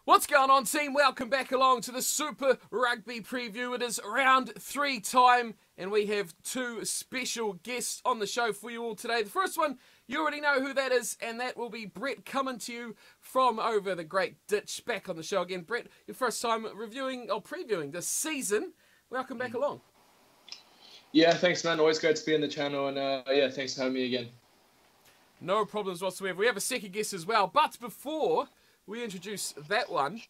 What's going on, team? Welcome back along to the Super Rugby preview. It is round 3 time, and we have 2 special guests on the show for you all today. The first one, you already know who that is, and that will be Brett, coming to you from over the Great Ditch. Back on the show again. Brett, your first time reviewing or previewing this season. Welcome back along. Yeah, thanks, man. Always great to be on the channel, and yeah, thanks for having me again. No problems whatsoever. We have a second guest as well, but before we introduce that one,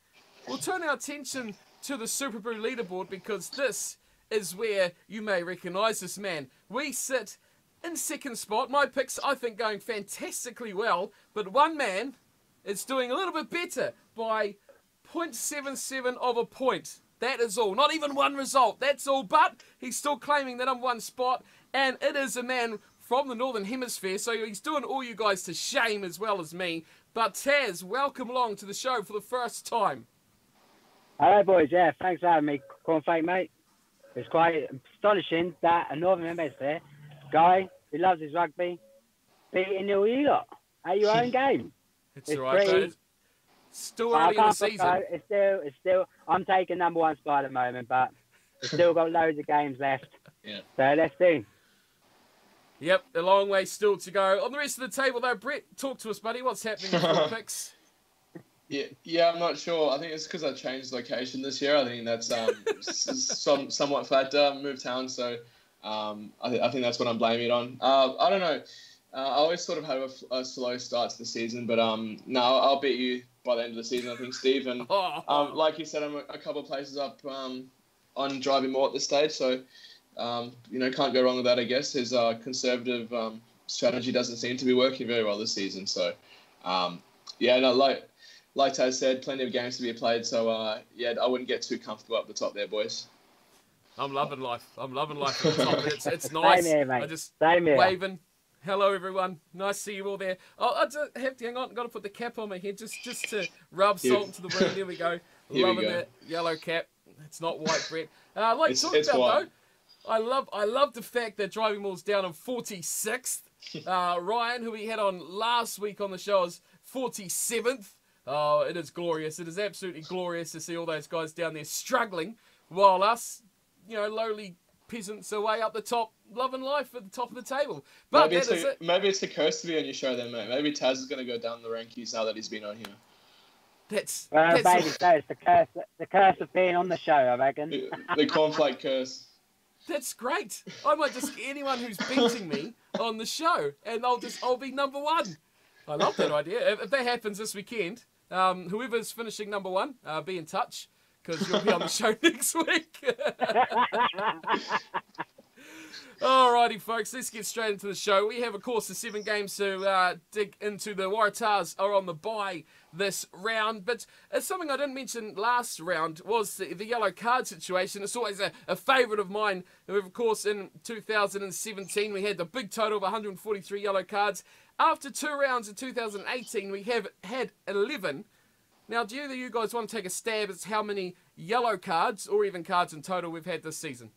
we'll turn our attention to the SuperBru leaderboard, because this is where you may recognise this man. We sit in second spot. My picks, I think, going fantastically well, but one man is doing a little bit better by 0.77 of a point. That is all. Not even one result. That's all. But he's still claiming the #1 spot, and it is a man from the Northern Hemisphere, so he's doing all you guys to shame as well as me. But Taz, welcome along to the show for the first time. Hello, boys. Yeah, thanks for having me, Cornflake, mate. It's quite astonishing that a Northern Hemisphere guy who loves his rugby beating all you lot at your own game. It's all right, though. Still early in the season. It's still. I'm taking #1 spot at the moment, but we've still got loads of games left. Yeah. So let's see. Yep, a long way still to go. On the rest of the table, though, Brett, talk to us, buddy. What's happening with your picks? Yeah, I'm not sure. I think it's because I changed location this year. I think that's somewhat factor. Moved town, so I think that's what I'm blaming it on. I don't know. I always sort of have a slow start to the season, but no, I'll beat you by the end of the season, I think, Steve. And like you said, I'm a couple of places up on driving more at this stage, so can't go wrong with that, I guess. His conservative strategy doesn't seem to be working very well this season. So, like Taz said, plenty of games to be played. So, I wouldn't get too comfortable up the top there, boys. I'm loving life. I'm loving life at the top. It's nice. Same here, mate. I just Same here. waving. Hello, everyone. Nice to see you all there. I just have to hang on. Got to put the cap on my head just to rub salt into the wound. There we go. Loving that yellow cap. It's not white, Brett. It's white. Though, I love the fact that Driving Maul's down on 46th. Ryan, who we had on last week on the show, is 47th. Oh, it is glorious. It is absolutely glorious to see all those guys down there struggling, while us, lowly peasants are way up the top, loving life at the top of the table. But maybe it's the curse to be on your show then, mate. Maybe Taz is going to go down the rankings now that he's been on here. It's the curse of being on the show, I reckon. The cornflake curse. That's great. I might just get anyone who's beating me on the show, and I'll be #1. I love that idea. If that happens this weekend, whoever's finishing #1, be in touch, because you'll be on the show next week. Alrighty, folks, let's get straight into the show. We have, of course, the 7 games to dig into. The Waratahs are on the bye this round, but something I didn't mention last round was the yellow card situation. It's always a favourite of mine. Of course, in 2017, we had the big total of 143 yellow cards. After 2 rounds in 2018, we have had 11. Now, do either of you guys want to take a stab at how many yellow cards, or even cards in total, we've had this season?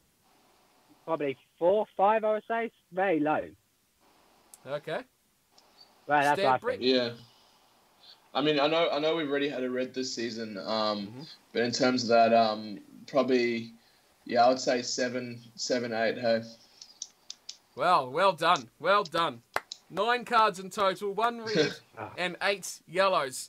Probably 4, 5, I would say. It's very low. Okay. Right, that's what I think. Yeah. I mean, I know we've already had a red this season, but in terms of that, probably, I would say 7, 8. Hey. Well done. 9 cards in total, 1 red and 8 yellows.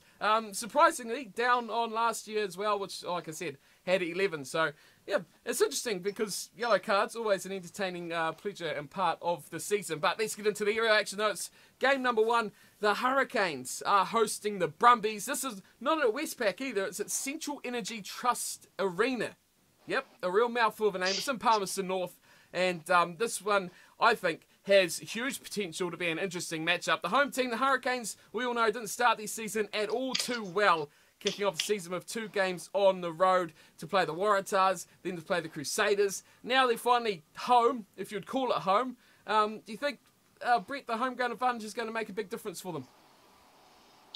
Surprisingly, down on last year as well, which, like I said, had 11. So, yeah, it's interesting because yellow cards, always an entertaining pleasure and part of the season. But let's get into the aerial action. Though it's game #1. The Hurricanes are hosting the Brumbies. This is not at Westpac either. It's at Central Energy Trust Arena. Yep, a real mouthful of a name. It's in Palmerston North. And this one, I think, has huge potential to be an interesting matchup. The home team, the Hurricanes, we all know, didn't start this season at all too well, kicking off the season with 2 games on the road to play the Waratahs, then to play the Crusaders. Now they're finally home, if you'd call it home. Do you think, Brett, the home ground advantage is going to make a big difference for them?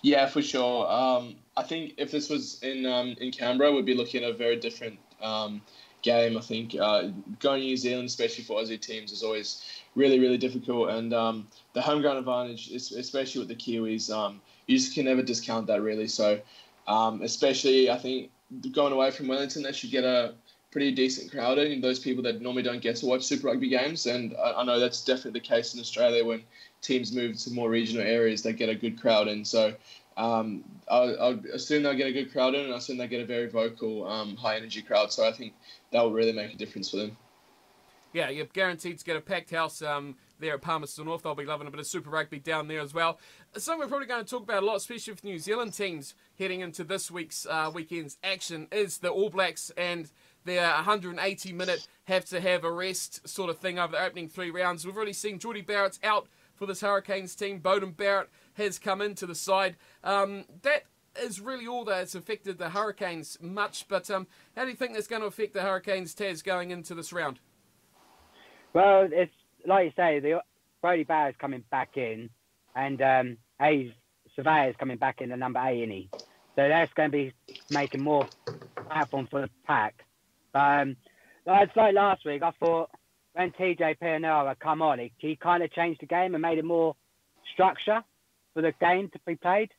Yeah, for sure. I think if this was in Canberra, we'd be looking at a very different game. I think going to New Zealand, especially for Aussie teams, is always really, really difficult. And the home ground advantage, especially with the Kiwis, you just can never discount that, really. So Especially, I think, going away from Wellington, they should get a pretty decent crowd in, those people that normally don't get to watch Super Rugby games. And I know that's definitely the case in Australia when teams move to more regional areas, they get a good crowd in. So I assume they'll get a good crowd in, and I assume they'll get a very vocal, high-energy crowd. So I think that will really make a difference for them. Yeah, you're guaranteed to get a packed house there at Palmerston North. They'll be loving a bit of Super Rugby down there as well. Something we're probably going to talk about a lot, especially with New Zealand teams heading into this weekend's action, is the All Blacks and their 180-minute have-to-have a rest sort of thing over the opening 3 rounds. We've already seen Geordie Barrett's out for this Hurricanes team. Beauden Barrett has come into the side. That is really all that's affected the Hurricanes much. But how do you think that's going to affect the Hurricanes, Taz, going into this round? Well, it's like you say, Brodie Barrett's coming back in, and Surveyor's coming back in the number 8, isn't he? So that's going to be making more platform for the pack. It's like last week, I thought when TJ Perenara come on, he kind of changed the game and made it more structure for the game to be played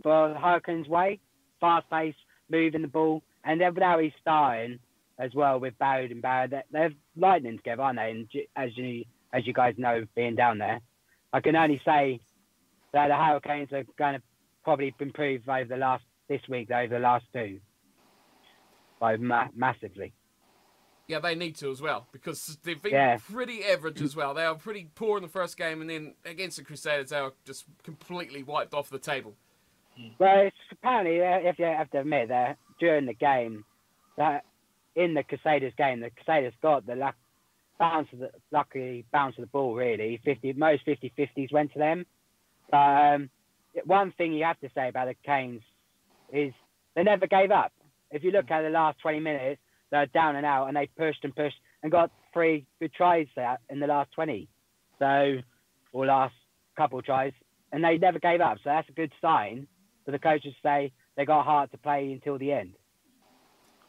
for Hurricanes' way, fast-paced, moving the ball, and then now he's starting as well with Barrett and Barrett. They're lightning together, aren't they? And as you guys know, being down there, I can only say that the Hurricanes are going to probably improve this week over the last 2 by massively. Yeah, they need to as well, because they've been pretty average as well. They were pretty poor in the first game, and then against the Crusaders, they were just completely wiped off the table. Well, it's apparently, if you have to admit that during the game, that in the Crusaders game, the Crusaders got the lucky bounce of the ball, really. Most 50-50s went to them. One thing you have to say about the Canes is they never gave up. If you look at the last 20 minutes, they're down and out, and they pushed and got 3 good tries there in the last 20. Or last couple of tries, and they never gave up. So that's a good sign for the coaches to say they got heart to play until the end.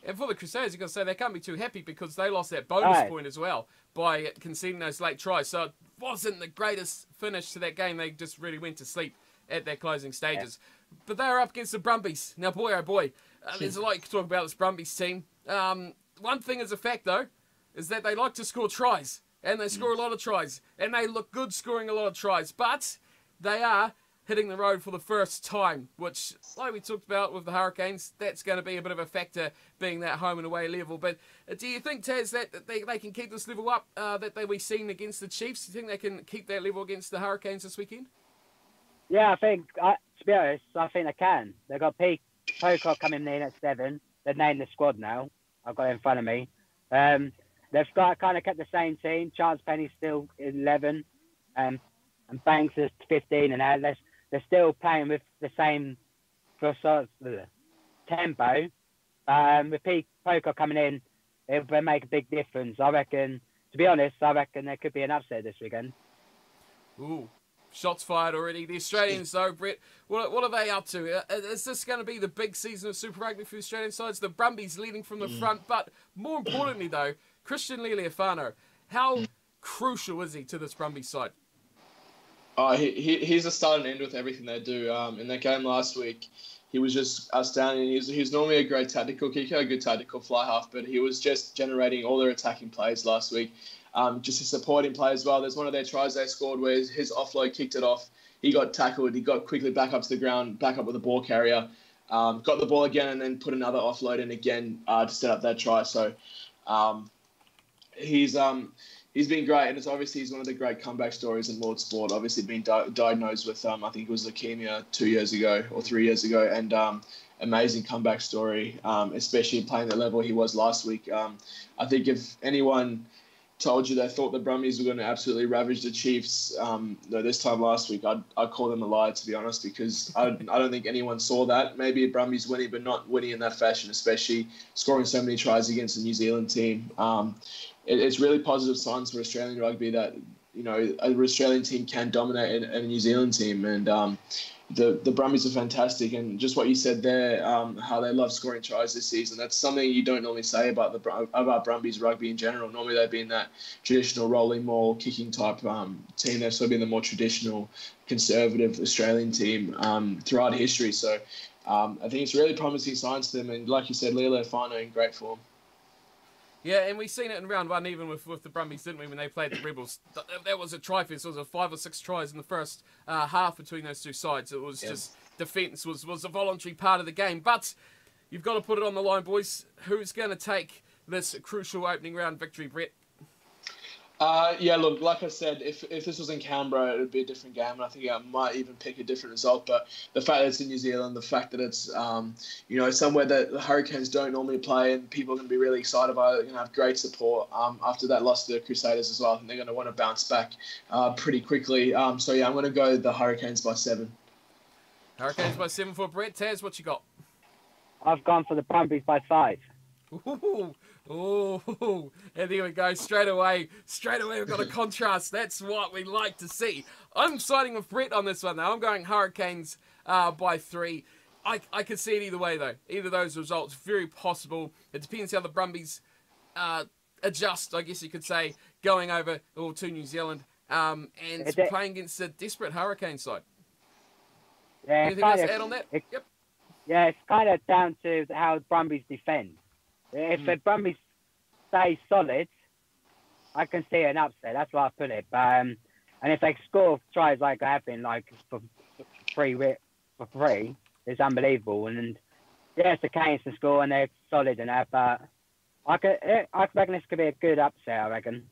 And for the Crusaders, you've got to say they can't be too happy because they lost that bonus point as well by conceding those late tries. So it wasn't the greatest finish to that game. They just really went to sleep at their closing stages. Yeah. But they were up against the Brumbies. Now, boy, oh boy, there's a lot you can talk about this Brumbies team. One thing is a fact, though, is that they like to score tries. And they score a lot of tries. And they look good scoring a lot of tries. But they are hitting the road for the first time, which, like we talked about with the Hurricanes, that's going to be a bit of a factor, being that home and away level. But do you think, Taz, that they can keep this level up that we've seen against the Chiefs? Do you think they can keep that level against the Hurricanes this weekend? Yeah, I think, to be honest, I think they can. They've got Pocock coming in at 7. They've named the squad now. I've got it in front of me. They've kind of kept the same team. Chance Penny's still 11. And Banks is 15. And they're still playing with the same tempo. With Pocock coming in, it will make a big difference. I reckon, to be honest, there could be an upset this weekend. Ooh. Shots fired already. The Australians, though, Brett, what are they up to? Is this going to be the big season of Super Rugby for the Australian sides? The Brumbies leading from the front, but more importantly, though, Christian Lealiifano, how crucial is he to this Brumbies side? Oh, he's a start and end with everything they do. In that game last week, he was just outstanding. He's normally a great tactical kicker, a good tactical fly half, but he was just generating all their attacking plays last week. Just a supporting play as well. There's one of their tries they scored where his offload kicked it off. He got tackled. He got quickly back up to the ground, back up with the ball carrier, got the ball again, and then put another offload in again to set up that try. So he's been great, and it's obviously he's one of the great comeback stories in world sport. Obviously been diagnosed with I think it was leukemia 2 years ago or 3 years ago, and amazing comeback story, especially playing the level he was last week. I think if anyone told you they thought the Brumbies were going to absolutely ravage the Chiefs this time last week, I'd call them a liar, to be honest, because I don't think anyone saw that. Maybe a Brumbies winning, but not winning in that fashion, especially scoring so many tries against the New Zealand team. It's really positive signs for Australian rugby that, an Australian team can dominate a New Zealand team. And the Brumbies are fantastic. And just what you said there, how they love scoring tries this season, that's something you don't normally say about Brumbies rugby in general. Normally they've been that traditional rolling maul kicking type team. They've sort of been the more traditional conservative Australian team throughout history. So I think it's really promising signs for them. And like you said, Lilo Fano in great form. Yeah, and we've seen it in round one, even with the Brumbies, didn't we, when they played the Rebels? That was a try fest. It was a 5 or 6 tries in the first half between those two sides. It was just defence was a voluntary part of the game. But you've got to put it on the line, boys. Who's going to take this crucial opening round victory, Brett? Yeah, look, like I said, if this was in Canberra, it would be a different game, and I think I might even pick a different result. But the fact that it's in New Zealand, the fact that it's somewhere that the Hurricanes don't normally play, and people are going to be really excited about it, they're going to have great support after that loss to the Crusaders as well. I think they're going to want to bounce back pretty quickly. So yeah, I'm going to go the Hurricanes by 7. Hurricanes by 7 for Brett. Taz, what you got? I've gone for the Brumbies by 5. Oh, and there we go. Straight away, we've got a contrast. That's what we like to see. I'm siding with Brett on this one, though. I'm going Hurricanes by 3. I could see it either way, though. Either of those results, very possible. It depends how the Brumbies adjust, I guess you could say, going over to New Zealand and playing against a desperate Hurricane side. Yeah, anything else to add on that? Yep. Yeah, it's kind of down to how the Brumbies defend. If the Brumbies stay solid, I can see an upset. That's why I put it. But, and if they score tries like they have been, like for free, it's unbelievable. And yes, the Canes can score and they're solid and that. But I reckon this could be a good upset. I reckon.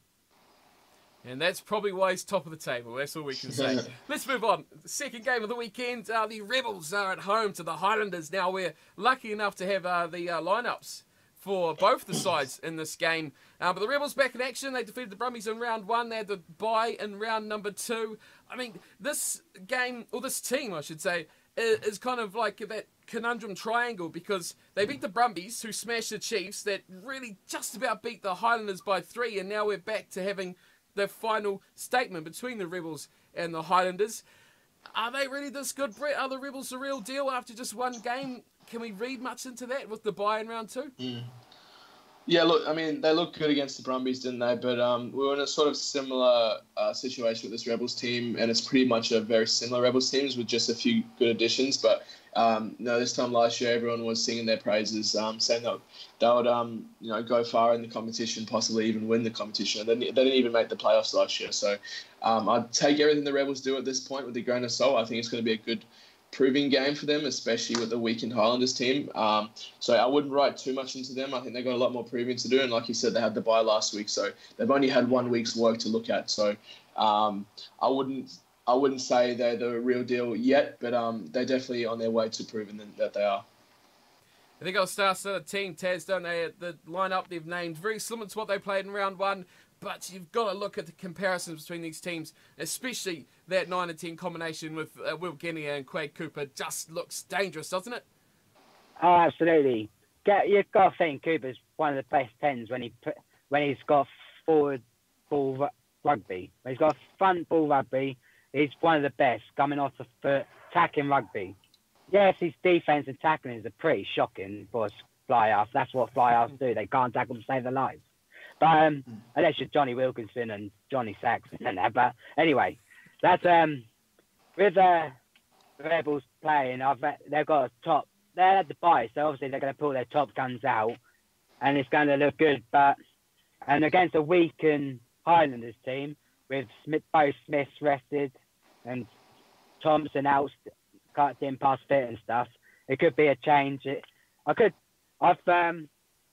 And that's probably why he's top of the table. That's all we can say. Let's move on. The second game of the weekend. The Rebels are at home to the Highlanders. Now, we're lucky enough to have the lineups for both the sides in this game. But the Rebels back in action. They defeated the Brumbies in round 1. They had the bye in round number 2. I mean, this game, or this team, I should say, is kind of like that conundrum triangle because they beat the Brumbies, who smashed the Chiefs, that really just about beat the Highlanders by 3, and now we're back to having the final statement between the Rebels and the Highlanders. Are they really this good, Brett? Are the Rebels the real deal after just one game? Can we read much into that with the bye in round 2? Yeah, look, I mean, they looked good against the Brumbies, didn't they? But we were in a sort of similar situation with this Rebels team, and it's pretty much a very similar Rebels teams with just a few good additions. But this time last year, everyone was singing their praises, saying that they would go far in the competition, possibly even win the competition. They didn't even make the playoffs last year. So I'd take everything the Rebels do at this point with a grain of salt. I think it's going to be a good proving game for them, especially with the weakened Highlanders team. So I wouldn't write too much into them. I think they've got a lot more proving to do. And like you said, they had the bye last week, so they've only had 1 week's work to look at. So I wouldn't say they're the real deal yet, but they're definitely on their way to proving that they are. I think I'll start the team, Taz, don't they? The lineup they've named, very similar to what they played in round 1. But you've got to look at the comparisons between these teams, especially that 9 and 10 combination with Will Genia and Quade Cooper just looks dangerous, doesn't it? Oh, absolutely. You've got to think Cooper's one of the best 10s when he's got forward ball rugby. When he's got front ball rugby, he's one of the best coming off the foot, attacking rugby. Yes, his defence and tackling is pretty shocking for fly half. That's what fly halves do. They can't tackle to save their lives. But unless you're Johnny Wilkinson and Johnny Saxon and that. But anyway, that's with the Rebels playing. They've got a top. They had the bye, so obviously they're going to pull their top guns out, and it's going to look good. And against a weakened Highlanders team with both Smiths rested and Thompson out, didn't pass fit and stuff, it could be a change.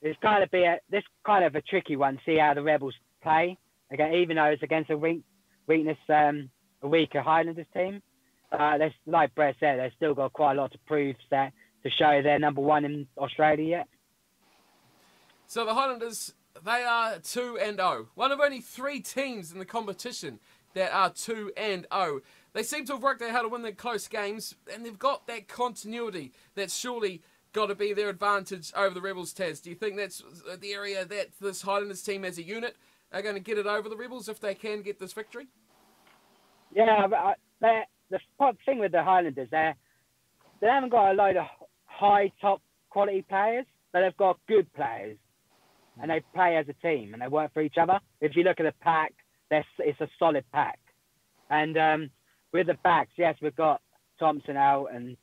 It's kind of a tricky one. See how the Rebels play again, even though it's against a weaker Highlanders team. Like Brett said, they've still got quite a lot to prove to show they're number 1 in Australia yet. So the Highlanders, they are 2-0. One of only 3 teams in the competition that are 2-0. They seem to have worked out how to win their close games, and they've got that continuity that's surely got to be their advantage over the Rebels, Taz. Do you think that's the area that this Highlanders team as a unit are going to get it over the Rebels if they can get this victory? Yeah, the thing with the Highlanders, they haven't got a load of high top quality players, but they've got good players, and they play as a team and they work for each other. If you look at the pack, it's a solid pack. And with the backs, yes, we've got Thompson out and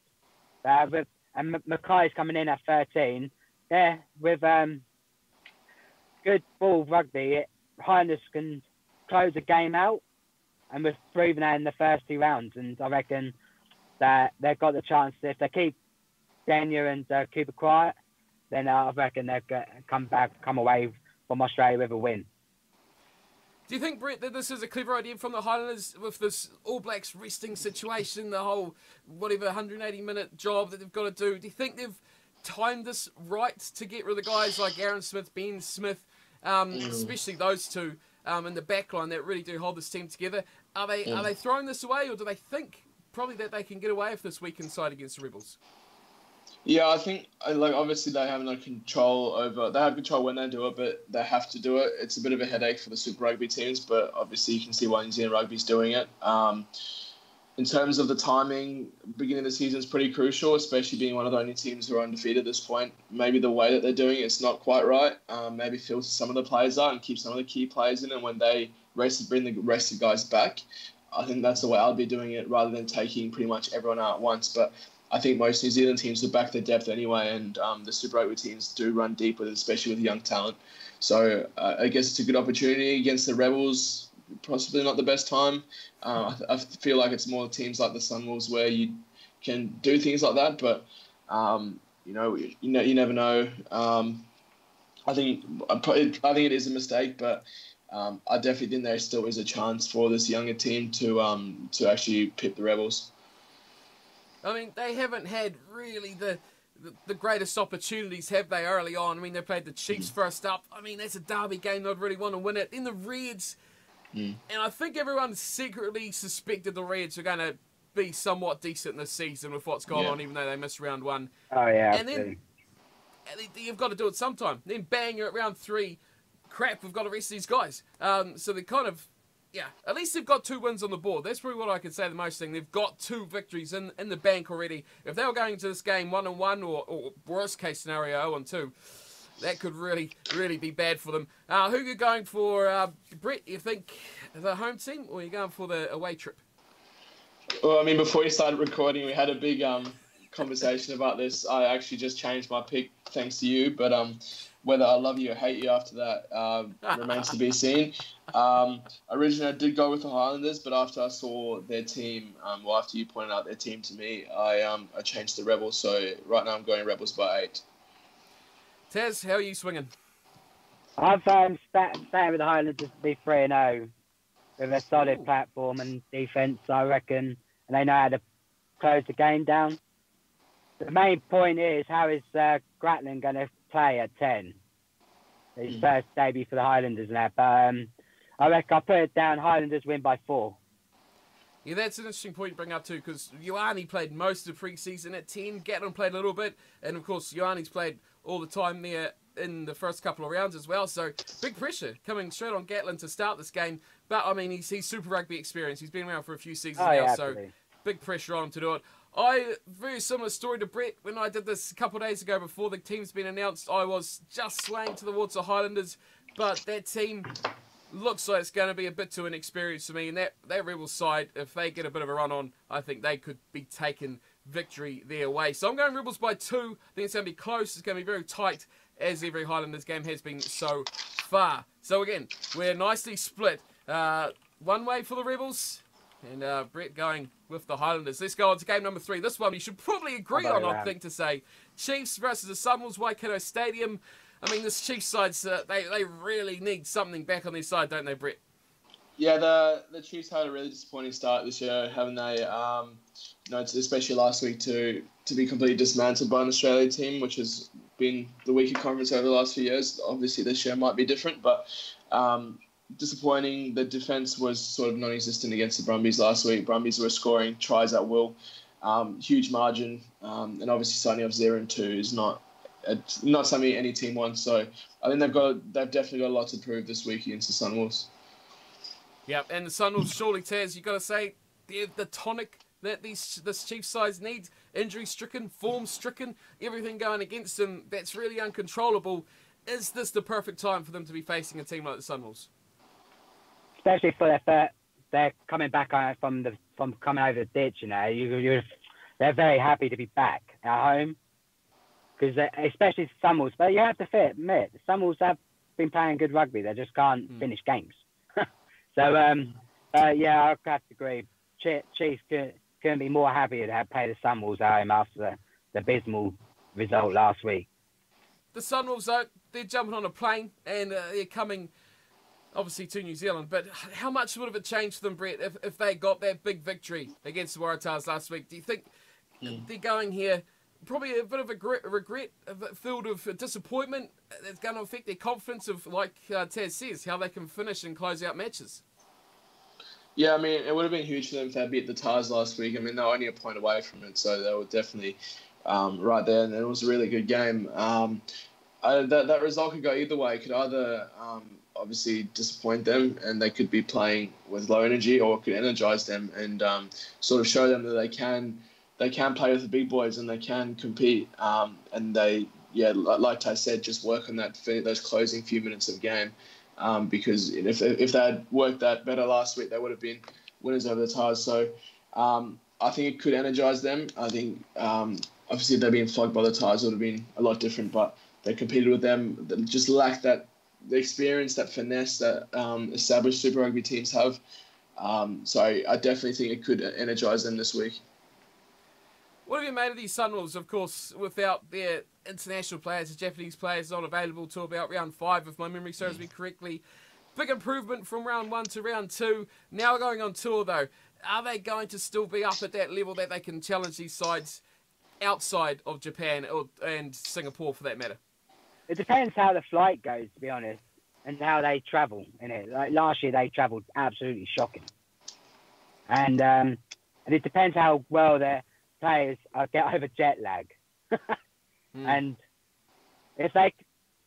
and Mackay's coming in at 13. Yeah, with good ball rugby, Highlanders can close the game out, and we've proven that in the first 2 rounds. And I reckon that they've got the chance, if they keep Daniel and Cooper quiet, then I reckon they'll come away from Australia with a win. Do you think, Brett, that this is a clever idea from the Highlanders with this All Blacks resting situation, the whole 180-minute job that they've got to do? Do you think they've timed this right to get rid of the guys like Aaron Smith, Ben Smith, especially those two in the back line that really do hold this team together? Are they throwing this away, or do they think probably that they can get away with this weekend side against the Rebels? Yeah, I think, obviously they have no control over... They have control when they do it, but they have to do it. It's a bit of a headache for the Super Rugby teams, but obviously you can see why New Zealand Rugby's doing it. In terms of the timing, beginning of the season is pretty crucial, especially being one of the only teams who are undefeated at this point. Maybe the way that they're doing it's not quite right. Maybe filter some of the players out and keep some of the key players in, and when they bring the rest of the guys back, I think that's the way I'll be doing it, rather than taking pretty much everyone out at once. But I think most New Zealand teams will back their depth anyway, and the Super Rugby teams do run deep with it, especially with young talent. So I guess it's a good opportunity against the Rebels. Possibly not the best time. I feel like it's more teams like the Sunwolves where you can do things like that, but you never know. I think it is a mistake, but I definitely think there still is a chance for this younger team to actually pip the Rebels. I mean, they haven't had really the greatest opportunities, have they, early on? I mean, they played the Chiefs first up. I mean, that's a derby game. They'd really want to win it. In the Reds, and I think everyone secretly suspected the Reds were going to be somewhat decent this season with what's gone on, even though they missed round 1. Oh, yeah. And then you've got to do it sometime. Then bang, you're at round 3. Crap, we've got to rest these guys. So they kind of... Yeah, at least they've got 2 wins on the board. That's probably what I can say the most thing. They've got 2 victories in the bank already. If they were going into this game 1-1 or worst case scenario 0-2, that could really, really be bad for them. Who are you going for, Brett? You think the home team, or are you going for the away trip? Well, I mean, before you started recording, we had a big conversation about this. I actually just changed my pick thanks to you, but whether I love you or hate you after that remains to be seen. Originally, I did go with the Highlanders, but after I saw their team, after you pointed out their team to me, I changed the Rebels. So right now I'm going Rebels by 8. Taz, how are you swinging? I'm staying with the Highlanders to be 3-0 with a solid platform and defence, I reckon, and they know how to close the game down. The main point is, how is Gratland going to play at 10? His first debut for the Highlanders now. But I reckon I'll put it down, Highlanders win by 4. Yeah, that's an interesting point to bring up too, because Ioane played most of pre-season at 10, Gatland played a little bit, and of course Ioane's played all the time there in the first couple of rounds as well, so big pressure coming straight on Gatland to start this game. But I mean, he's Super Rugby experience, he's been around for a few seasons now, so big pressure on him to do it. Very similar story to Brett. When I did this a couple of days ago before the team's been announced, I was just swaying towards the Highlanders, but that team looks like it's going to be a bit too inexperienced for me. And that Rebels side, if they get a bit of a run on, I think they could be taking victory their way. So I'm going Rebels by 2. I think it's going to be close. It's going to be very tight, as every Highlanders game has been so far. So again, we're nicely split. One way for the Rebels, and Brett going with the Highlanders. Let's go on to game number 3. This one you should probably agree on, I think, to say. Chiefs versus the Sunwolves, Waikato Stadium. I mean, this Chiefs side, they really need something back on their side, don't they, Brett? Yeah, the Chiefs had a really disappointing start this year, haven't they? Especially last week to be completely dismantled by an Australia team, which has been the weaker conference over the last few years. Obviously, this year might be different, but disappointing. The defence was sort of non-existent against the Brumbies last week. Brumbies were scoring tries at will, huge margin, and obviously signing up 0-2 is not something any team wants. So I think they've definitely got a lot to prove this week against the Sunwolves. Yeah, and the Sunwolves, surely, Taz, you've got to say, they're the tonic that this Chiefs side needs. Injury-stricken, form-stricken, everything going against them, that's really uncontrollable. Is this the perfect time for them to be facing a team like the Sunwolves? Especially for they're coming back from coming over the ditch, you know. They're very happy to be back at home. because especially Sunwolves. But you have to admit, the Sunwolves have been playing good rugby. They just can't finish games. So, yeah, I have to agree. Chiefs couldn't be more happy to have played the Sunwolves at home after the abysmal result last week. The Sunwolves, though, they're jumping on a plane and they're coming, obviously, to New Zealand. But how much would have it changed for them, Brett, if they got that big victory against the Waratahs last week? Do you think they're going here probably a bit of a regret, filled with disappointment? It's going to affect their confidence of, like Taz says, how they can finish and close out matches. Yeah, I mean, it would have been huge for them if they beat the Tars last week. I mean, they were only a point away from it, so they were definitely right there, and it was a really good game. That result could go either way. It could either obviously disappoint them, and they could be playing with low energy, or it could energize them and sort of show them that they can play with the big boys and they can compete. And they, like Ty said, just work on those closing few minutes of game. Because if they had worked that better last week, they would have been winners over the Tars. So I think it could energise them. I think obviously if they'd been flogged by the Tars, it would have been a lot different. But they competed with them. They just lacked the experience, that finesse that established Super Rugby teams have. So I definitely think it could energise them this week. What have you made of these Sunwolves? Of course, without their international players, the Japanese players not available till about round 5, if my memory serves me correctly. Big improvement from round 1 to round 2. Now going on tour, though, are they going to still be up at that level that they can challenge these sides outside of Japan and Singapore, for that matter? It depends how the flight goes, to be honest, and how they travel in it. Like last year, they travelled absolutely shocking, and it depends how well their players get over jet lag. And if they're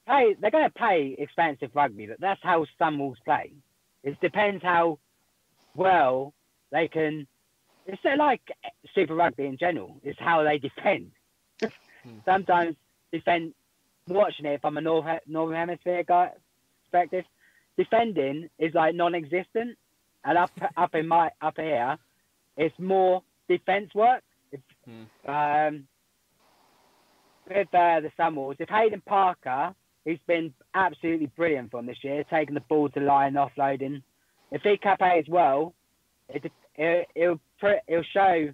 going to play expensive rugby. That's how some play. It depends how well they can. It's like Super Rugby in general. It's how they defend. Sometimes watching it from a Northern Hemisphere guy perspective, defending is like non-existent, and up here, it's more defense work. With the Sunwolves, if Hayden Parker, who's been absolutely brilliant from this year, taking the ball to line, offloading, if he plays well, it'll show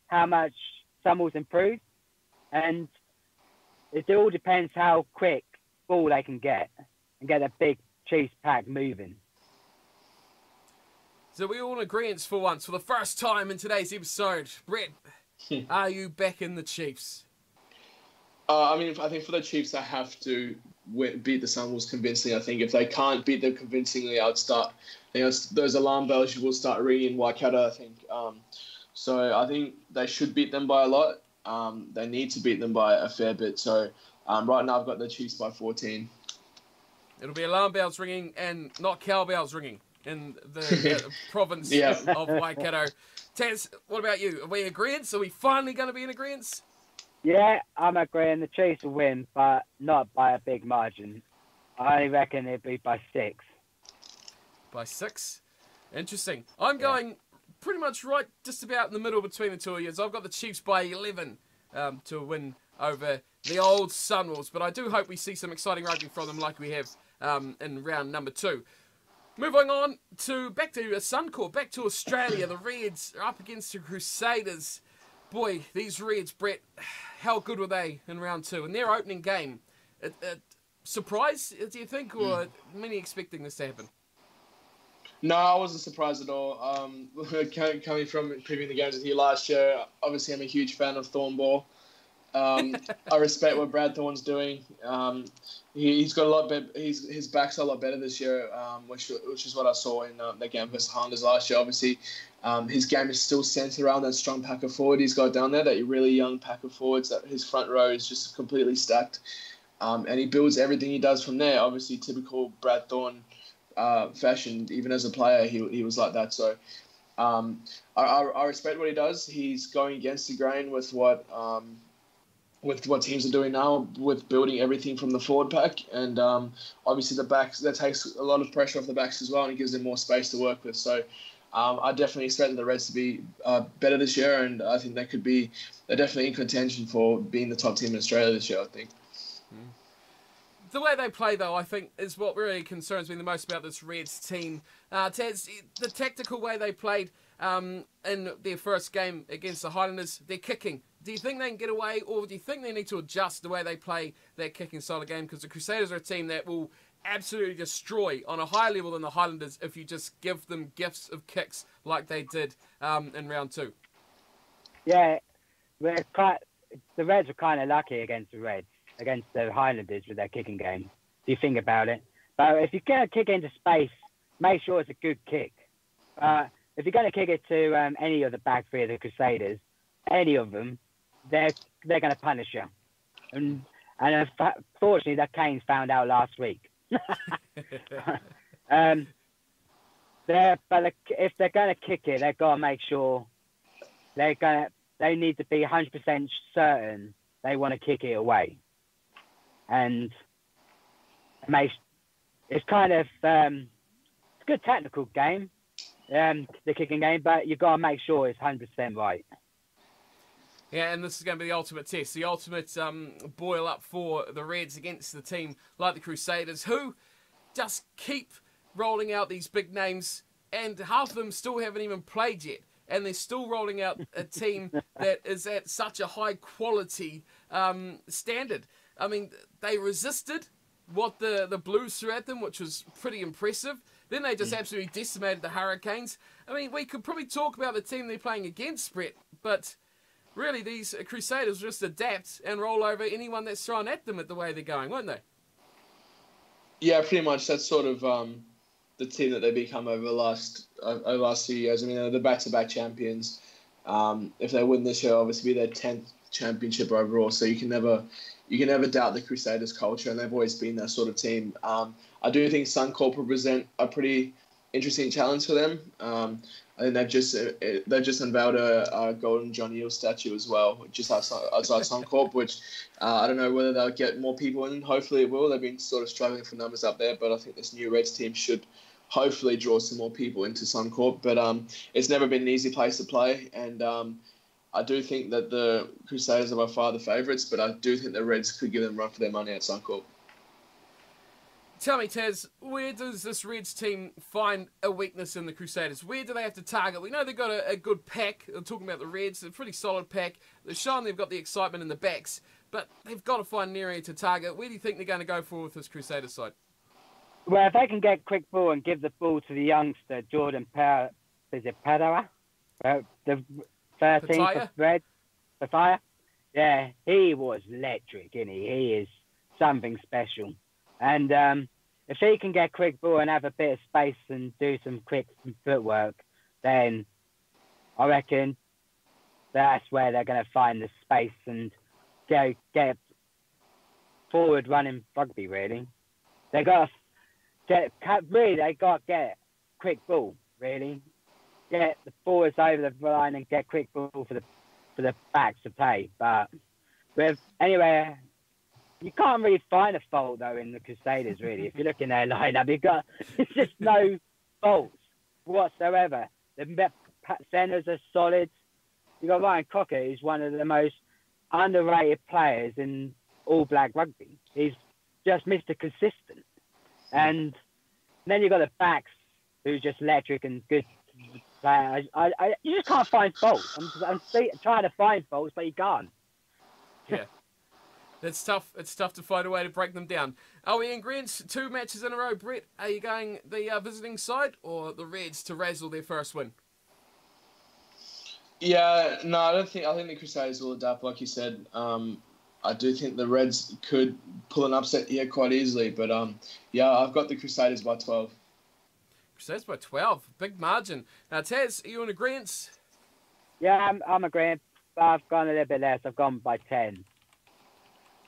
how much Sunwolves improved, and it all depends how quick ball they can get and get a big Chiefs pack moving. So we all in agreement for once, for the first time in today's episode. Brett, are you backing the Chiefs? I mean, I think for the Chiefs, they have to beat the Sunwolves convincingly. I think if they can't beat them convincingly, those alarm bells will start ringing in Waikato, I think. So I think they should beat them by a lot. They need to beat them by a fair bit. So right now I've got the Chiefs by 14. It'll be alarm bells ringing and not cowbells ringing in the province of Waikato. Taz, what about you? Are we agreeing? Are we finally going to be in agreement? Yeah, I'm agreeing. The Chiefs will win, but not by a big margin. I only reckon it'd be by 6. By 6? Interesting. I'm going pretty much right just about in the middle between the two of you. I've got the Chiefs by 11 to win over the old Sunwolves, but I do hope we see some exciting rugby from them like we have in round number 2. Moving on back to Suncorp, back to Australia. The Reds are up against the Crusaders. Boy, these Reds, Brett, how good were they in round 2? In their opening game, surprise, do you think, or many expecting this to happen? No, I wasn't surprised at all. Coming from previewing the games with you last year, obviously I'm a huge fan of Thornball. I respect what Brad Thorne's doing. He's got a lot better. His back's a lot better this year, which is what I saw in the game versus Highlanders last year. Obviously, his game is still centered around that strong pack of forward he's got down there, that really young pack of forwards. That his front row is just completely stacked, and he builds everything he does from there. Obviously, typical Brad Thorne fashion. Even as a player, he was like that. So I respect what he does. He's going against the grain with what teams are doing now, with building everything from the forward pack, and obviously the backs, that takes a lot of pressure off the backs as well, and it gives them more space to work with. So I definitely expect the Reds to be better this year, and I think they're definitely in contention for being the top team in Australia this year, I think. The way they play, though, I think, is what really concerns me the most about this Reds team. Taz, the tactical way they played in their first game against the Highlanders, their kicking. Do you think they can get away, or do you think they need to adjust the way they play their kicking style of game? Because the Crusaders are a team that will absolutely destroy on a higher level than the Highlanders if you just give them gifts of kicks like they did in round 2. Yeah, the Reds were kind of lucky against the Highlanders with their kicking game, if you think about it. But if you're going to kick into space, make sure it's a good kick. If you're going to kick it to any of the back three of the Crusaders, any of them, they're going to punish you. And fortunately, that Canes found out last week. If they're going to kick it, they've got to make sure they need to be 100% certain they want to kick it away. And it's kind of it's a good tactical game, the kicking game, but you've got to make sure it's 100% right. Yeah, and this is going to be the ultimate test, the ultimate boil up for the Reds against the team like the Crusaders, who just keep rolling out these big names, and half of them still haven't even played yet. And they're still rolling out a team that is at such a high quality standard. I mean, they resisted what the Blues threw at them, which was pretty impressive. Then they just absolutely decimated the Hurricanes. I mean, we could probably talk about the team they're playing against, Brett, but really these Crusaders just adapt and roll over anyone that's thrown at them at the way they're going, won't they? Yeah, pretty much. That's sort of the team that they become over the last few years. I mean, they're the back-to-back champions. If they win this year, obviously be their 10th championship overall. So you can never doubt the Crusaders' culture, and they've always been that sort of team. I do think Suncorp will present a pretty interesting challenge for them. I think they've just unveiled a golden John Eel statue as well, just outside Suncorp, which I don't know whether they'll get more people in. Hopefully it will. They've been sort of struggling for numbers up there, but I think this new Reds team should hopefully draw some more people into Suncorp. But it's never been an easy place to play, and I do think that the Crusaders are by far the favourites, but I do think the Reds could give them a run for their money at Suncorp. Tell me, Taz, where does this Reds team find a weakness in the Crusaders? Where do they have to target? We know they've got a good pack. I'm talking about the Reds, a pretty solid pack. They've shown they've got the excitement in the backs, but they've got to find an area to target. Where do you think they're going to go for with this Crusaders side? Well, if they can get quick ball and give the ball to the youngster, Jordan Padara, the 13th of Reds, Pataya? Yeah, he was electric, isn't he? He is something special. And if he can get quick ball and have a bit of space and do some quick footwork, then I reckon that's where they're going to find the space and get forward running rugby, really. They got to get quick ball, really. Get the forwards over the line and get quick ball for the backs to play. But anyway, you can't really find a fault, though, in the Crusaders, really. If you look in their lineup, it's just no faults whatsoever. The centres are solid. You've got Ryan Crocker, who's one of the most underrated players in All Black rugby. He's just Mr. Consistent. And then you've got the backs, who's just electric and good players. You just can't find faults. I'm trying to find faults, but you can't. Yeah. It's tough. It's tough to find a way to break them down. Are we in agreement? 2 matches in a row, Brett. Are you going the visiting side or the Reds to razzle their first win? Yeah, no, I don't think. I think the Crusaders will adapt, like you said. I do think the Reds could pull an upset here quite easily, but yeah, I've got the Crusaders by 12. Crusaders by 12, big margin. Now, Taz, are you in agreement? Yeah, I'm agreeing. I've gone a little bit less. I've gone by 10.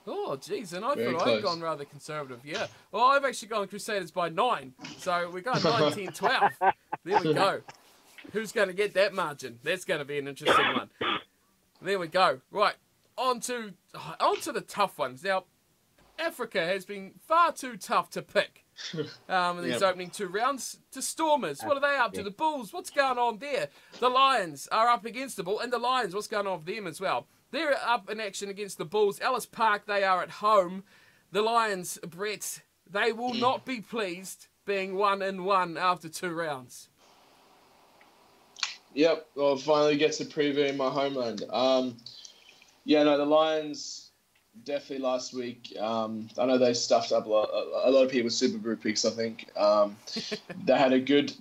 Oh, geez, and I Very thought close. I'd gone rather conservative, yeah. Well, I've actually gone Crusaders by 9, so we're going 19, 12. There we go. Who's going to get that margin? That's going to be an interesting one. There we go. Right, on to the tough ones. Now, Africa has been far too tough to pick in these opening 2 rounds to Stormers. What are they up to? The Bulls, what's going on there? The Lions are up against the Bull, and the Lions, what's going on with them as well? They're up in action against the Bulls. Ellis Park, they are at home. The Lions, Brett, they will not be pleased being 1-1 after 2 rounds. Yep, well, finally gets a preview in my homeland. The Lions definitely last week. I know they stuffed up a lot of people's SuperBru picks. I think they had a good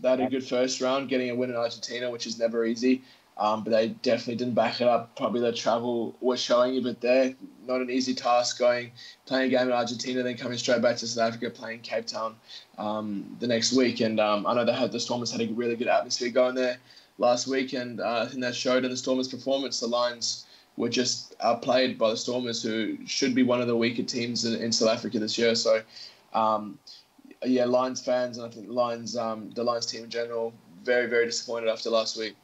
first round, getting a win in Argentina, which is never easy. But they definitely didn't back it up. Probably their travel was showing a bit there. Not an easy task playing a game in Argentina, then coming straight back to South Africa, playing Cape Town the next week. And I know the Stormers had a really good atmosphere going there last week, and I think that showed in the Stormers' performance. The Lions were just outplayed by the Stormers, who should be one of the weaker teams in South Africa this year. So, Lions fans, and I think the Lions team in general, very, very disappointed after last week.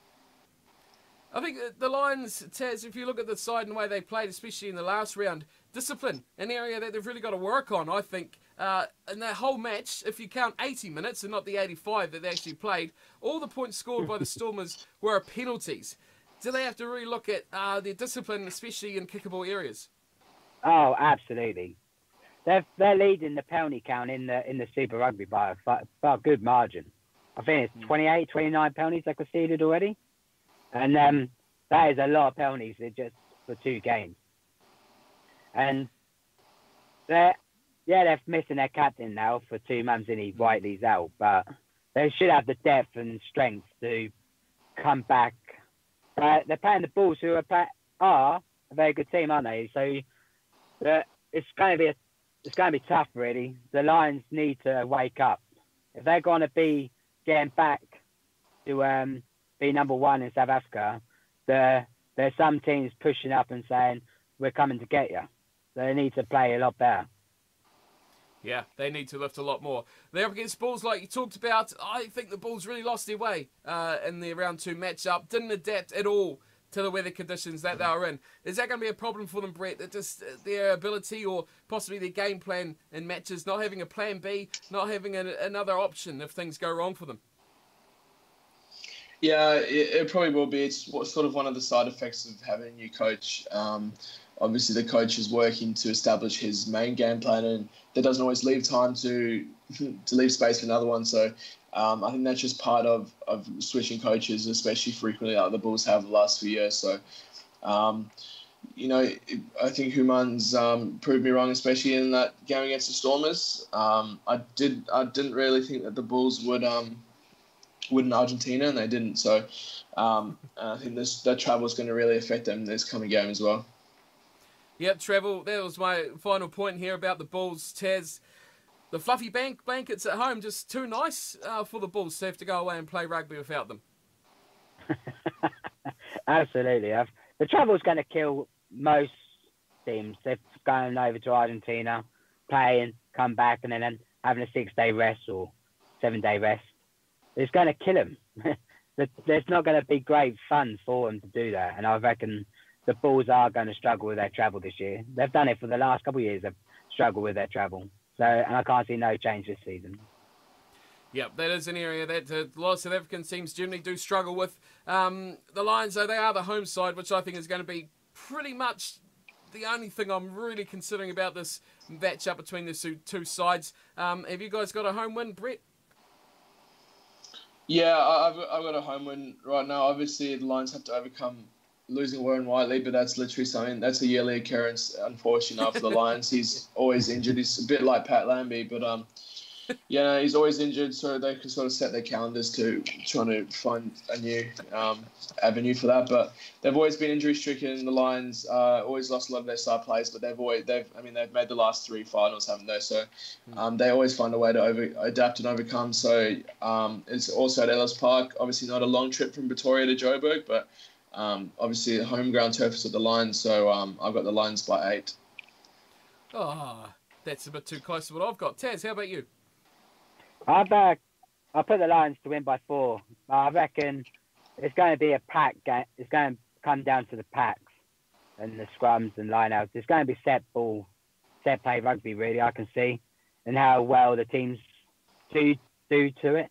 I think the Lions, Taz, if you look at the side and the way they played, especially in the last round, discipline, an area that they've really got to work on, I think. In that whole match, if you count 80 minutes and not the 85 that they actually played, all the points scored by the Stormers were penalties. Do they have to really look at their discipline, especially in kickable areas? Oh, absolutely. They're leading the penalty count in the Super Rugby by a good margin. I think it's 28, 29 penalties they conceded already. And that is a lot of penalties just for 2 games. And they're missing their captain now for 2 months, and he's Whiteley's out. But they should have the depth and strength to come back. But they're playing the Bulls, who are a very good team, aren't they? So it's going to be tough, really. The Lions need to wake up if they're going to be getting back to be number 1 in South Africa. There's some teams pushing up and saying, we're coming to get you. They need to play a lot better. Yeah, they need to lift a lot more. They're up against Bulls like you talked about. I think the Bulls really lost their way in the round 2 matchup. Didn't adapt at all to the weather conditions that they were in. Is that going to be a problem for them, Brett? That just their ability or possibly their game plan in matches, not having a plan B, not having another option if things go wrong for them? Yeah, it probably will be. It's sort of one of the side effects of having a new coach. Obviously, the coach is working to establish his main game plan, and that doesn't always leave time to leave space for another one. So I think that's just part of switching coaches, especially frequently like the Bulls have the last few years. So, I think Human's proved me wrong, especially in that game against the Stormers. I didn't really think that the Bulls would in Argentina, and they didn't. So I think that travel is going to really affect them this coming game as well. Yep, travel. That was my final point here about the Bulls. Taz, the fluffy blankets at home, just too nice for the Bulls to have to go away and play rugby without them. Absolutely. The travel's going to kill most teams. They're going over to Argentina, playing, come back, and then having a 6-day rest or 7-day rest. It's going to kill them. There's not going to be great fun for them to do that. And I reckon the Bulls are going to struggle with their travel this year. They've done it for the last couple of years. They've struggled with their travel. So, and I can't see no change this season. Yep, that is an area that a lot of South African teams generally do struggle with. The Lions, though, they are the home side, which I think is going to be pretty much the only thing I'm really considering about this matchup between the two sides. Have you guys got a home win, Brett? Yeah, I've got a home win right now. Obviously, the Lions have to overcome losing Warren Whiteley, but that's literally something that's a yearly occurrence, unfortunately, for the Lions. He's always injured. He's a bit like Pat Lambie, but he's always injured, so they can sort of set their calendars to trying to find a new avenue for that. But they've always been injury stricken. The Lions always lost a lot of their star players, but they've made the last 3 finals, haven't they? So they always find a way to adapt and overcome. So it's also at Ellis Park. Obviously, not a long trip from Pretoria to Joburg, but obviously the home ground turf is at the Lions. So I've got the Lions by 8. Oh, that's a bit too close to what I've got. Taz, how about you? I put the Lions to win by 4. I reckon it's going to be a pack game. It's going to come down to the packs and the scrums and lineouts. It's going to be set play rugby, really, I can see, and how well the teams do to it.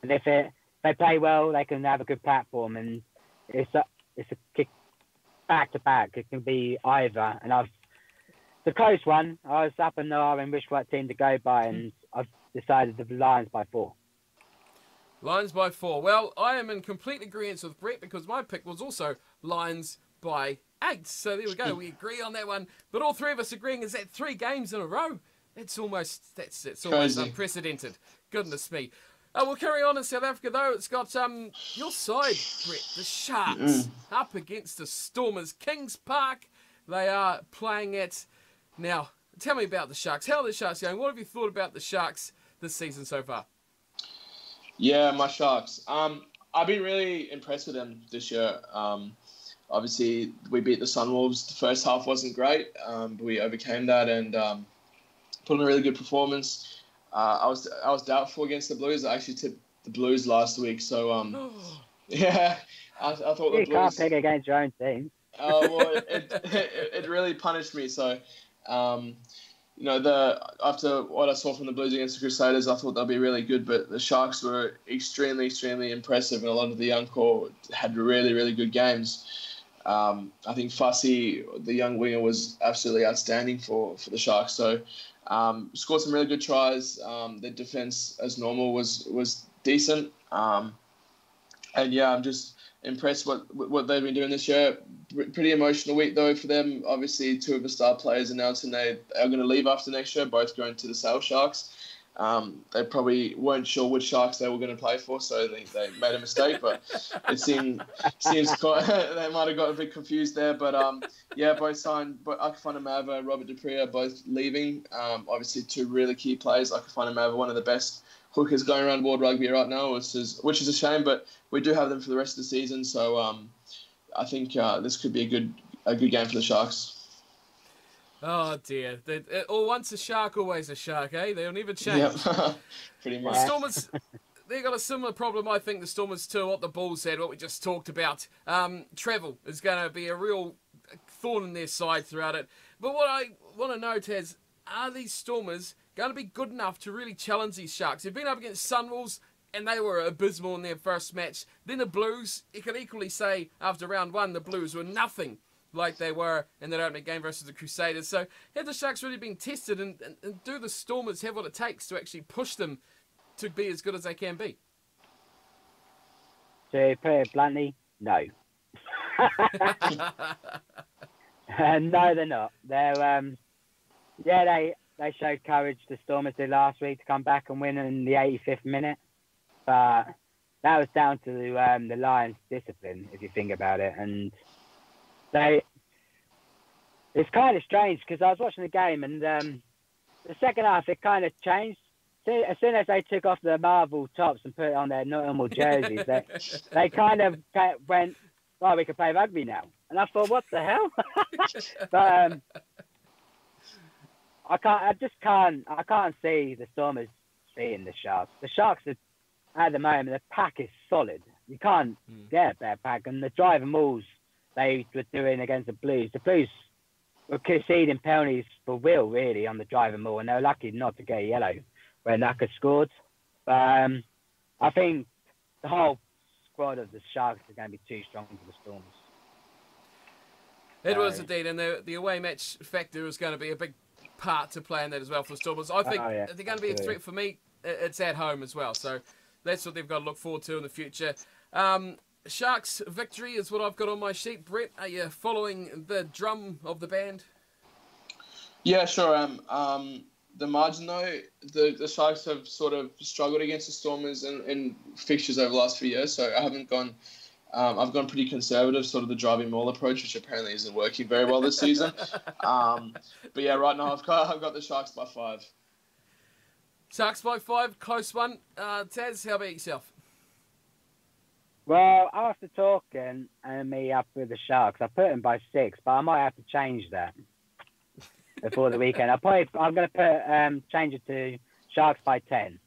And if they play well, they can have a good platform. And it's a kick back to back. It can be either. And the close one, I was up in the air and wished what team to go by, and I've decided the Lions by 4. Lions by 4. Well, I am in complete agreement with Brett because my pick was also Lions by 8. So there we go. We agree on that one. But all three of us agreeing is that 3 games in a row. It's almost unprecedented. Goodness me. We'll carry on in South Africa though. It's got your side, Brett, the Sharks, up against the Stormers. Kings Park. They are playing it. Now, tell me about the Sharks. How are the Sharks going? What have you thought about the Sharks this season so far? Yeah, my Sharks. I've been really impressed with them this year. Obviously, we beat the Sunwolves. The first half wasn't great, but we overcame that and put in a really good performance. I was doubtful against the Blues. I actually tipped the Blues last week, so yeah, I thought the Blues. You can't pick against your own team. Well, it really punished me. So, after what I saw from the Blues against the Crusaders, I thought they'll be really good. But the Sharks were extremely, extremely impressive, and a lot of the young core had really, really good games. I think Fussy, the young winger, was absolutely outstanding for the Sharks. So, scored some really good tries. Their defense, as normal, was decent. And yeah, I'm just impressed what they've been doing this year. Pretty emotional week though for them. Obviously, 2 of the star players announcing they are going to leave after next year, both going to the Sale Sharks. They probably weren't sure which Sharks they were going to play for, so they made a mistake. But it seems quite, they might have got a bit confused there. But yeah, both signed. But Akafana Mava and Robert Dupree are both leaving. Obviously, 2 really key players. Akafana Mava, one of the best hookers going around world rugby right now, which is a shame. But we do have them for the rest of the season, so I think this could be a good game for the Sharks. Oh dear! Once a shark, always a shark, eh? They'll never change. Yep. Pretty much. The Stormers, they got a similar problem, I think. The Stormers to what the Bulls had, what we just talked about. Travel is going to be a real thorn in their side throughout it. But what I want to know, Taz, are these Stormers going to be good enough to really challenge these Sharks? They've been up against Sunwolves, and they were abysmal in their first match. Then the Blues, you can equally say after round 1, the Blues were nothing like they were in that opening game versus the Crusaders. So have the Sharks really been tested, and do the Stormers have what it takes to actually push them to be as good as they can be? To put it bluntly, no. No, they're not. They're they showed courage, the Stormers did last week, to come back and win in the 85th minute. But that was down to the Lions' discipline, if you think about it. And it's kind of strange because I was watching the game and the second half it kind of changed. As soon as they took off the Marvel tops and put it on their normal jerseys, they kind of went, "Oh, we can play rugby now." And I thought, "What the hell?" But I can't see the Stormers beating the Sharks. The Sharks are, at the moment, the pack is solid. You can't get a bad pack, and the driving mauls they were doing against the Blues were conceding penalties for will, really, on the driving maul, and they were lucky not to get a yellow when Naka scored. But I think the whole squad of the Sharks is going to be too strong for the Stormers. It was indeed, and the away match factor is going to be a big part to play in that as well for the Stormers. I think they're going to be a threat for me. It's at home as well, so that's what they've got to look forward to in the future. Sharks victory is what I've got on my sheet. Brett, are you following the drum of the band? Yeah, sure. The margin though, the Sharks have sort of struggled against the Stormers in fixtures over the last few years. So I haven't gone. I've gone pretty conservative, sort of the driving maul approach, which apparently isn't working very well this season. But yeah, right now I've got the Sharks by 5. Sharks by 5, close one. Taz, how about yourself? Well, after talking and me up with the Sharks, I put him by 6, but I might have to change that before the weekend. I'm going to put change it to Sharks by 10.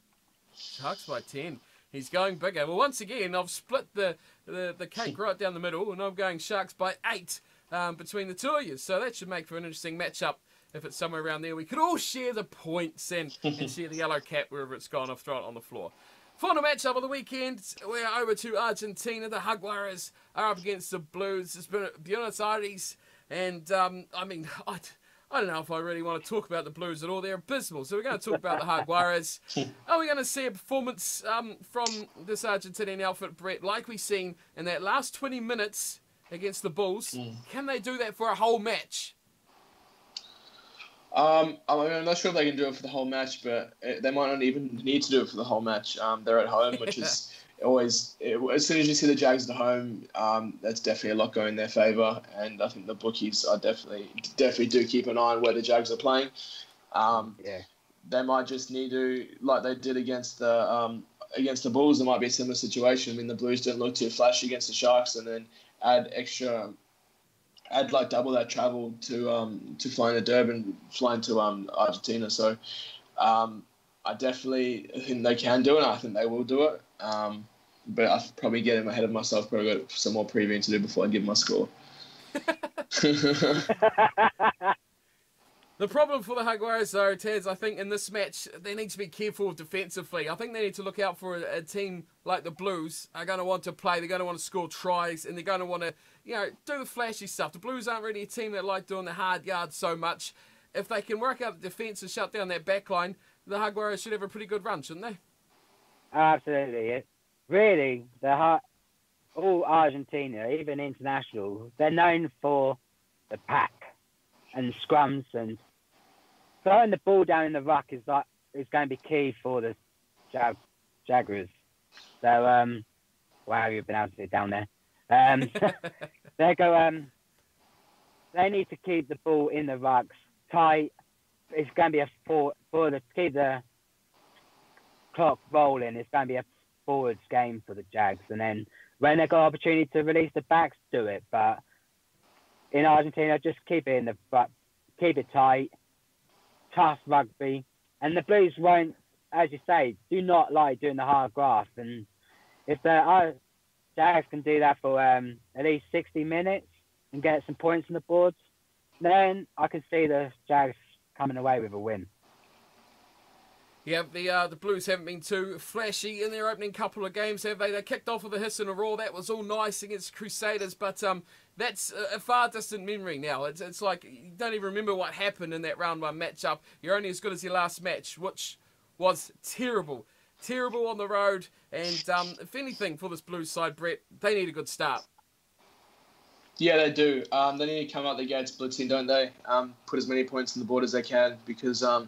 Sharks by 10. He's going bigger. Well, once again, I've split the cake right down the middle, and I'm going Sharks by 8 between the two of you. So that should make for an interesting matchup if it's somewhere around there, we could all share the points and share the yellow cap wherever it's gone. I'll throw it on the floor. Final matchup of the weekend. We're over to Argentina. The Jaguares are up against the Blues. It's been at Buenos Aires. And, I mean, I don't know if I really want to talk about the Blues at all. They're abysmal. So we're going to talk about the Jaguares. Are we going to see a performance from this Argentinian outfit, Brett, like we've seen in that last 20 minutes against the Bulls? Can they do that for a whole match? I mean, I'm not sure if they can do it for the whole match, but they might not even need to do it for the whole match. They're at home, which is always, as soon as you see the Jags at home, that's definitely a lot going in their favour. And I think the bookies are definitely do keep an eye on where the Jags are playing. They might just need to, like they did against the Bulls, there might be a similar situation. I mean, the Blues didn't look too flashy against the Sharks, and then add like double that travel to flying to Durban, flying to Argentina. So I definitely think they can do it. I think they will do it. But I probably getting ahead of myself. Probably got some more previewing to do before I give my score. The problem for the Jaguares, though, Taz, I think in this match, they need to be careful defensively. I think they need to look out for a team like the Blues are going to want to play. They're going to want to score tries, and they're going to want to, do the flashy stuff. The Blues aren't really a team that like doing the hard yards so much. If they can work out the defence and shut down that back line, the Jaguares should have a pretty good run, shouldn't they? Absolutely. Really, all Argentina, even international, they're known for the pack and scrums, and throwing the ball down in the ruck is going to be key for the Jaguars. So, wow, you've been able to sit down there. They need to keep the ball in the rucks tight. It's going to be to keep the clock rolling. It's going to be a forwards game for the Jags, and then when they've got opportunity to release the backs, do it. But in Argentina, just keep it in the ruck, keep it tight, tough rugby, and the Blues won't, as you say, do not like doing the hard graft. And if the Jags can do that for at least 60 minutes and get some points on the boards, then I can see the Jags coming away with a win. Yeah, the Blues haven't been too flashy in their opening couple of games, have they? They kicked off with a hiss and a roar. That was all nice against Crusaders, but that's a far distant memory now. It's like you don't even remember what happened in that round one matchup. You're only as good as your last match, which was terrible. Terrible on the road, and if anything, for this Blues side, Brett, they need a good start. Yeah, they do. They need to come out the gates blitzing, don't they? Put as many points on the board as they can, because the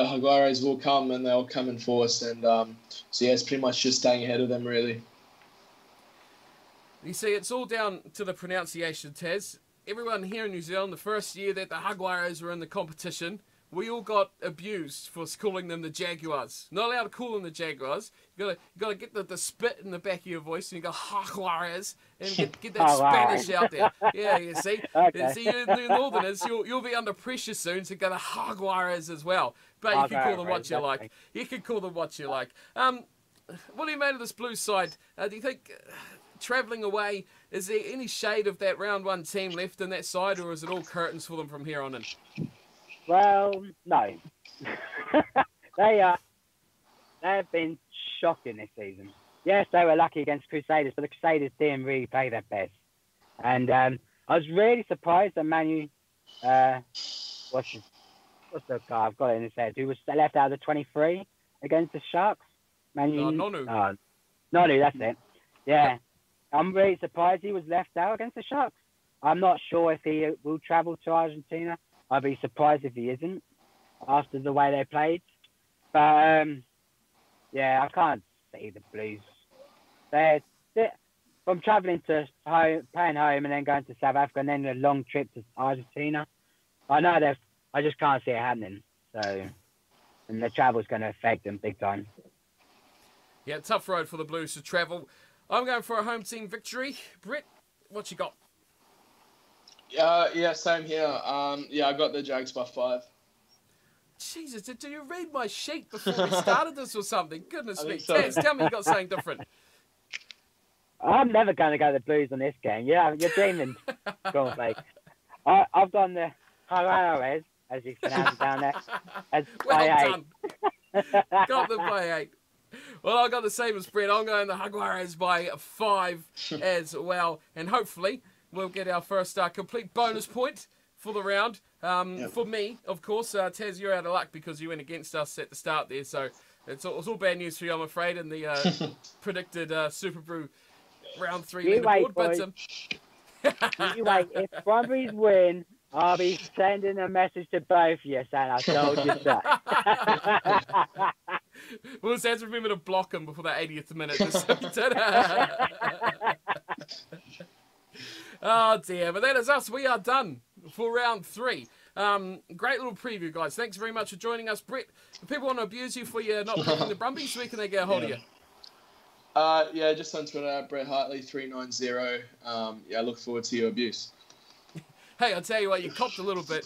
Jaguares will come and they'll come in force. And so, yeah, it's pretty much just staying ahead of them, really. You see, it's all down to the pronunciation, Taz. Everyone here in New Zealand, the first year that the Jaguares were in the competition, we all got abused for calling them the Jaguars. Not allowed to call them the Jaguars. You gotta get the spit in the back of your voice, and you go Jaguares, and get that Spanish out there. Yeah, you see. Okay. See, you Northerners, you'll be under pressure soon to go the Jaguares as well. But you can call them what you like. You can call them what you like. What do you make of this Blues side? Do you think travelling away, is there any shade of that round one team left in that side, or is it all curtains for them from here on in? Well, no. They've been shocking this season. Yes, they were lucky against Crusaders, but the Crusaders didn't really play their best. And I was really surprised that Manu, what's the guy? I've got it in his head, who was left out of the 23 against the Sharks. Nonu. Nonu, that's it. Yeah. I'm really surprised he was left out against the Sharks. I'm not sure if he will travel to Argentina. I'd be surprised if he isn't after the way they played. But, yeah, I can't see the Blues. They're from travelling to playing home and then going to South Africa and then a long trip to Argentina. I just can't see it happening. So, and the travel's going to affect them big time. Yeah, tough road for the Blues to travel. I'm going for a home team victory. Brett, what you got? Yeah, same here. I got the Jags by 5. Jesus, did you read my sheet before we started this or something? Goodness me. So. Taz, tell me you got something different. I'm never going to go to the Blues on this game. Yeah, you're dreaming. Cornflake. I've gone the Jaguares as you pronounce it down there. As Well by done. Got them by 8. Well, I got the same as Brett. I'm going the Jaguares by 5 as well. And hopefully we'll get our first complete bonus point for the round. For me, of course, Taz, you're out of luck because you went against us at the start there. So it's all bad news for you, I'm afraid, in the predicted SuperBru round 3 leaderboard. But you wait. If Brumbies win, I'll be sending a message to both of you saying I told you so. We'll just have to remember to block him before that 80th minute. Oh dear, but that is us. We are done for round 3. Great little preview, guys. Thanks very much for joining us. Brett, if people want to abuse you for your not picking the Brumbies, where can they get a hold of you? Yeah, just on Twitter, Brett Hartley 390. I look forward to your abuse. Hey, I'll tell you what, you copped a little bit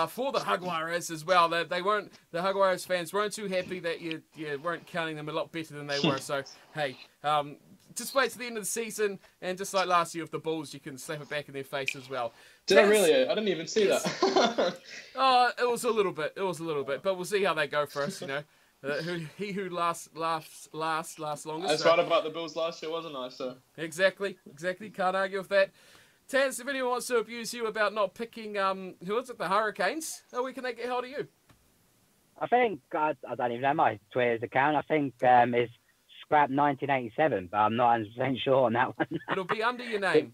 for the Jaguares as well. The Jaguares fans weren't too happy that you weren't counting them a lot better than they were. So, hey, just wait to the end of the season, and just like last year with the Bulls, you can slap it back in their face as well. Did I really? I didn't even see that. It was a little bit. But we'll see how they go first, you know. Who laughs longest. I was right about the Bulls last year, wasn't I? So Exactly. Can't argue with that. Taz, if anyone wants to abuse you about not picking, who is it, the Hurricanes, where can they get hold of you? I think, I don't even know my Twitter's account. I think it's Scrap 1987, but I'm not 100% sure on that one. It'll be under your name.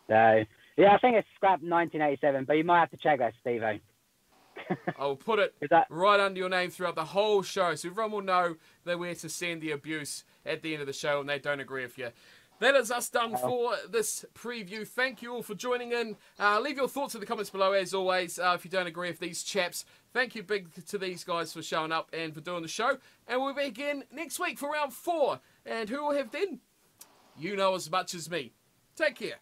So, yeah, I think it's Scrap 1987, but you might have to check that, Steve-O. I'll put it right under your name throughout the whole show, so everyone will know that where to send the abuse at the end of the show and they don't agree with you. That is us done for this preview. Thank you all for joining in. Leave your thoughts in the comments below, as always, if you don't agree with these chaps. Thank you big to these guys for showing up and for doing the show. And we'll be again next week for round 4. And who will have then? You know as much as me. Take care.